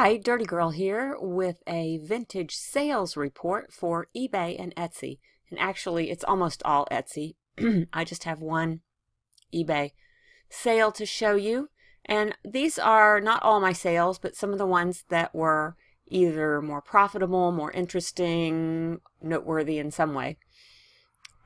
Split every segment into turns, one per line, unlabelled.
Hi, Dirty Girl here with a vintage sales report for eBay and Etsy. And actually, it's almost all Etsy. I just have one eBay sale to show you. And these are not all my sales, but some of the ones that were either more profitable, more interesting, noteworthy in some way.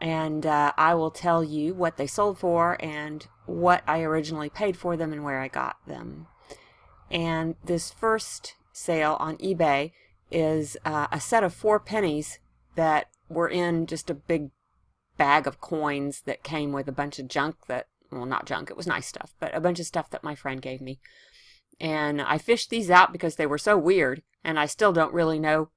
And I will tell you what they sold for and what I originally paid for them and where I got them. And this first sale on eBay is a set of 4 pennies that were in just a big bag of coins that came with a bunch of junk that, well, not junk, it was nice stuff, but a bunch of stuff that my friend gave me. And I fished these out because they were so weird, and I still don't really know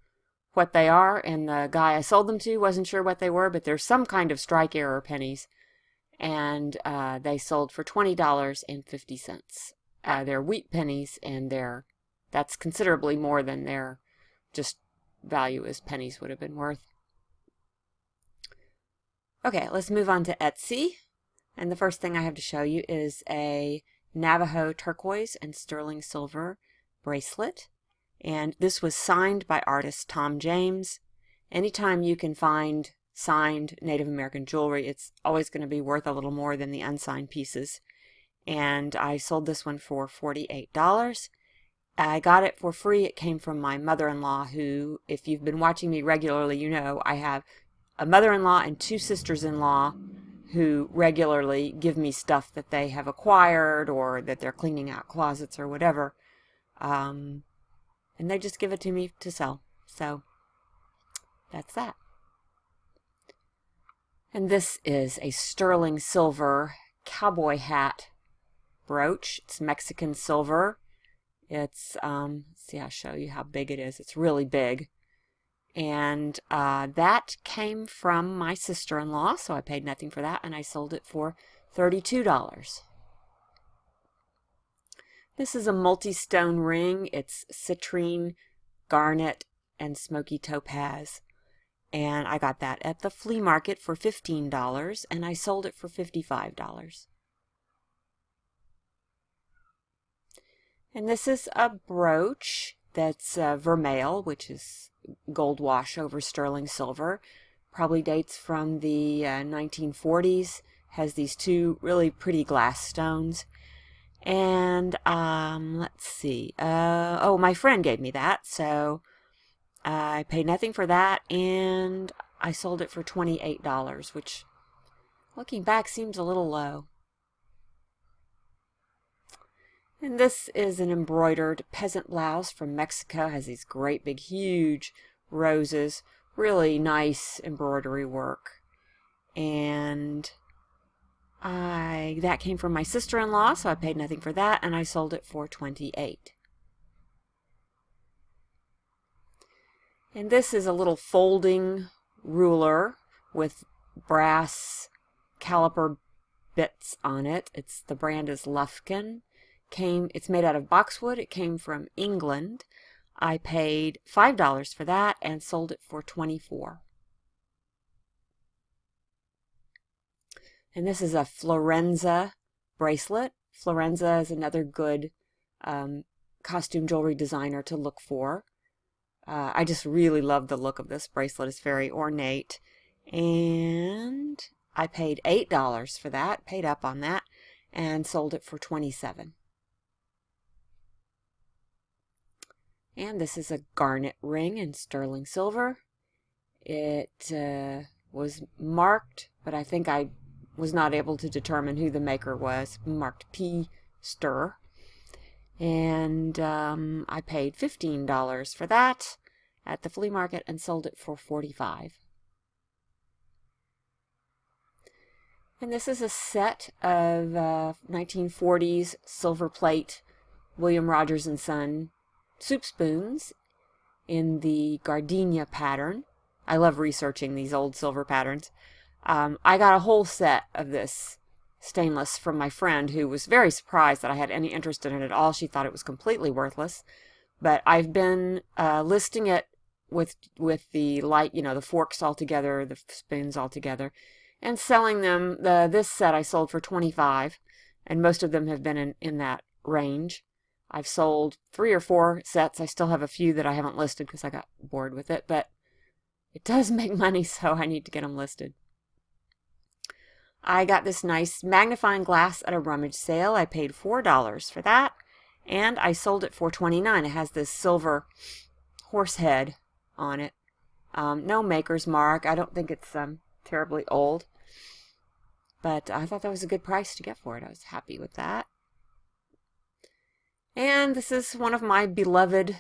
what they are, and the guy I sold them to wasn't sure what they were, but they're some kind of strike error pennies, and they sold for $20.50. They're wheat pennies, and that's considerably more than their just value as pennies would have been worth. Okay, let's move on to Etsy. And the first thing I have to show you is a Navajo turquoise and sterling silver bracelet. And this was signed by artist Tom James. Anytime you can find signed Native American jewelry, it's always going to be worth a little more than the unsigned pieces. And I sold this one for $48. I got it for free. It came from my mother-in-law, who, if you've been watching me regularly, you know I have a mother-in-law and 2 sisters-in-law who regularly give me stuff that they have acquired or that they're cleaning out closets or whatever. And they just give it to me to sell. So that's that. And this is a sterling silver cowboy hat brooch. It's Mexican silver. It's, see, I'll show you how big it is. It's really big. And that came from my sister-in-law, so I paid nothing for that, and I sold it for $32. This is a multi-stone ring. It's citrine, garnet, and smoky topaz. And I got that at the flea market for $15, and I sold it for $55. And this is a brooch that's vermeil, which is gold wash over sterling silver. Probably dates from the 1940s. Has these 2 really pretty glass stones. And let's see. Oh, my friend gave me that, so I paid nothing for that, and I sold it for $28, which, looking back, seems a little low. And this is an embroidered peasant blouse from Mexico. It has these great big huge roses. Really nice embroidery work. And that came from my sister-in-law, so I paid nothing for that, and I sold it for $28. And this is a little folding ruler with brass caliper bits on it. The brand is Lufkin. It's made out of boxwood. It came from England. I paid $5 for that and sold it for $24. And this is a Florenza bracelet. Florenza is another good costume jewelry designer to look for. I just really love the look of this bracelet. It's very ornate. And I paid $8 for that, paid up on that, and sold it for $27. And this is a garnet ring in sterling silver. It was marked, but I think I was not able to determine who the maker was. Marked P. Stir. And I paid $15 for that at the flea market and sold it for $45. And this is a set of 1940s silver plate William Rogers & Son soup spoons in the gardenia pattern. I love researching these old silver patterns. I got a whole set of this stainless from my friend, who was very surprised that I had any interest in it at all. She thought it was completely worthless. But I've been listing it with the light, you know, the forks all together, the spoons all together, and selling them. This set I sold for $25, and most of them have been in that range. I've sold 3 or 4 sets. I still have a few that I haven't listed because I got bored with it, but it does make money, so I need to get them listed. I got this nice magnifying glass at a rummage sale. I paid $4 for that, and I sold it for $29. It has this silver horse head on it. No maker's mark. I don't think it's terribly old, but I thought that was a good price to get for it. I was happy with that. And this is one of my beloved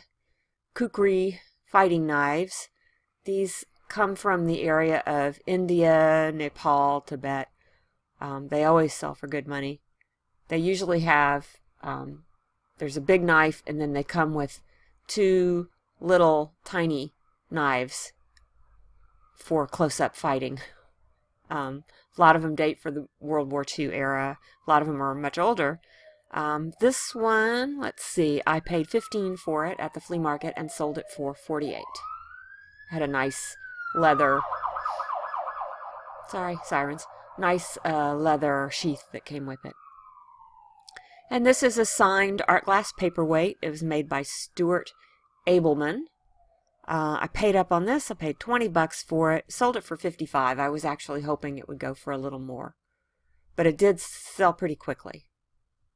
kukri fighting knives. These come from the area of India, Nepal, Tibet. They always sell for good money. They usually have, there's a big knife, and then they come with 2 little tiny knives for close-up fighting. A lot of them date for the World War II era. A lot of them are much older. This one, let's see, I paid $15 for it at the flea market and sold it for $48. Had a nice leather, sorry, sirens, nice leather sheath that came with it. And this is a signed art glass paperweight. It was made by Stuart Abelman. I paid up on this. I paid $20 for it. Sold it for $55. I was actually hoping it would go for a little more, but it did sell pretty quickly.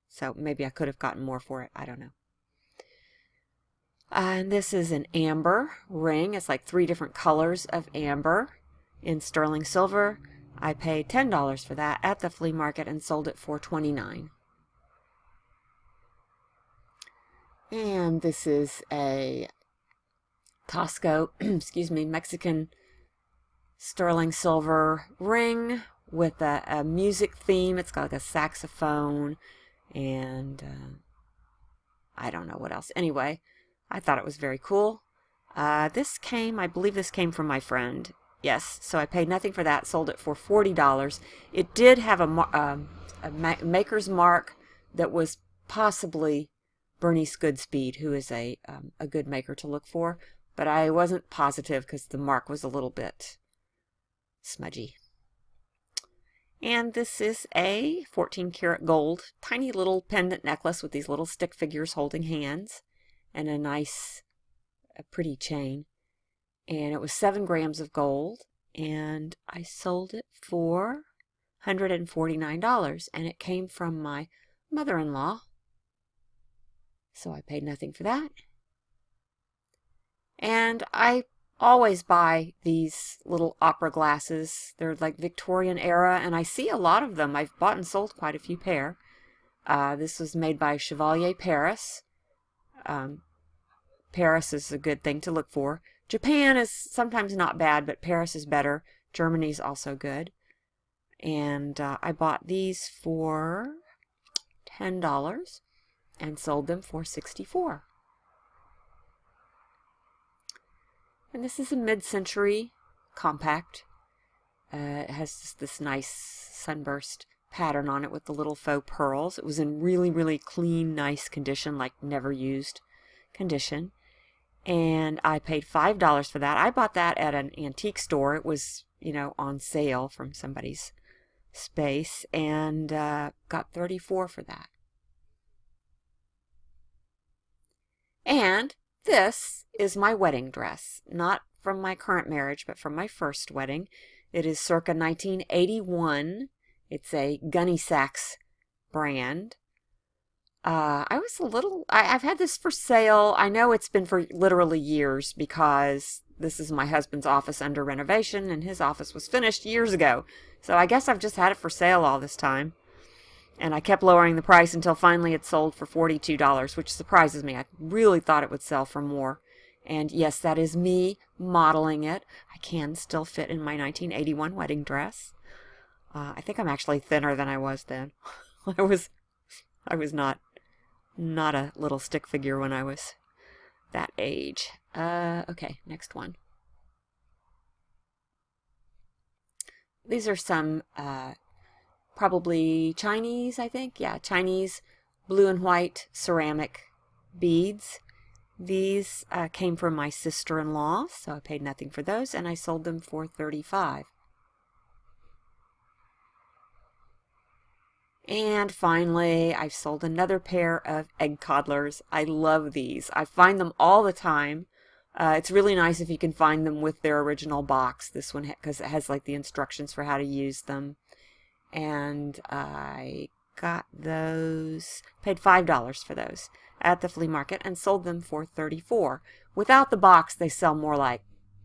So maybe I could have gotten more for it. I don't know. And this is an amber ring. It's like 3 different colors of amber in sterling silver. I paid $10 for that at the flea market and sold it for $29. And this is a Tosco, excuse me, Mexican sterling silver ring with a music theme. It's got like a saxophone and I don't know what else. Anyway, I thought it was very cool. This came, I believe this came from my friend. Yes, so I paid nothing for that, sold it for $40. It did have a maker's mark that was possibly Bernice Goodspeed, who is a good maker to look for, but I wasn't positive because the mark was a little bit smudgy. And this is a 14 karat gold, tiny little pendant necklace with these little stick figures holding hands, and a nice, pretty chain. And it was 7 grams of gold, and I sold it for $149, and it came from my mother-in-law, so I paid nothing for that. And I always buy these little opera glasses. They're like Victorian era, and I see a lot of them. I've bought and sold quite a few pair. This was made by Chevalier Paris. Paris is a good thing to look for. Japan is sometimes not bad, but Paris is better. Germany's also good. And I bought these for $10 and sold them for $64. And this is a mid-century compact. It has this nice sunburst pattern on it with the little faux pearls. It was in really, really clean, nice condition, like never used condition. And I paid $5 for that. I bought that at an antique store. It was, you know, on sale from somebody's space, and got $34 for that. And this is my wedding dress, not from my current marriage, but from my first wedding. It is circa 1981. It's a Gunny Sacks brand. I've had this for sale. I know it's been for literally years because this is my husband's office under renovation, and his office was finished years ago. So I guess I've just had it for sale all this time. And I kept lowering the price until finally it sold for $42, which surprises me. I really thought it would sell for more. And yes, that is me modeling it. I can still fit in my 1981 wedding dress. I think I'm actually thinner than I was then. I was not a little stick figure when I was that age. Okay, next one. These are some probably Chinese, I think. Yeah, Chinese blue and white ceramic beads. These came from my sister-in-law, so I paid nothing for those, and I sold them for $35. And finally, I've sold another pair of egg coddlers. I love these. I find them all the time. It's really nice if you can find them with their original box. This one, because it has like the instructions for how to use them. And I got those, paid $5 for those at the flea market and sold them for $34. Without the box, they sell more like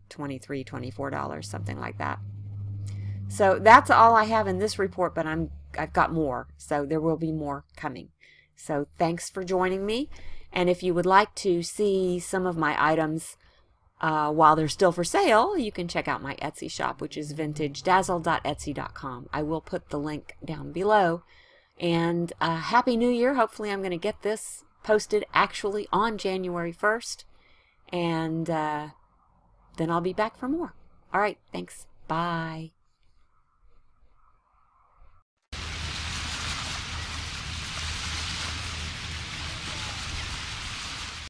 $23, $24, something like that. So that's all I have in this report, but I've got more, so there will be more coming. So thanks for joining me, and if you would like to see some of my items while they're still for sale, you can check out my Etsy shop, which is vintagedazzle.etsy.com. I will put the link down below. And Happy New Year. Hopefully I'm going to get this posted actually on January 1st, and then I'll be back for more. All right, thanks. Bye.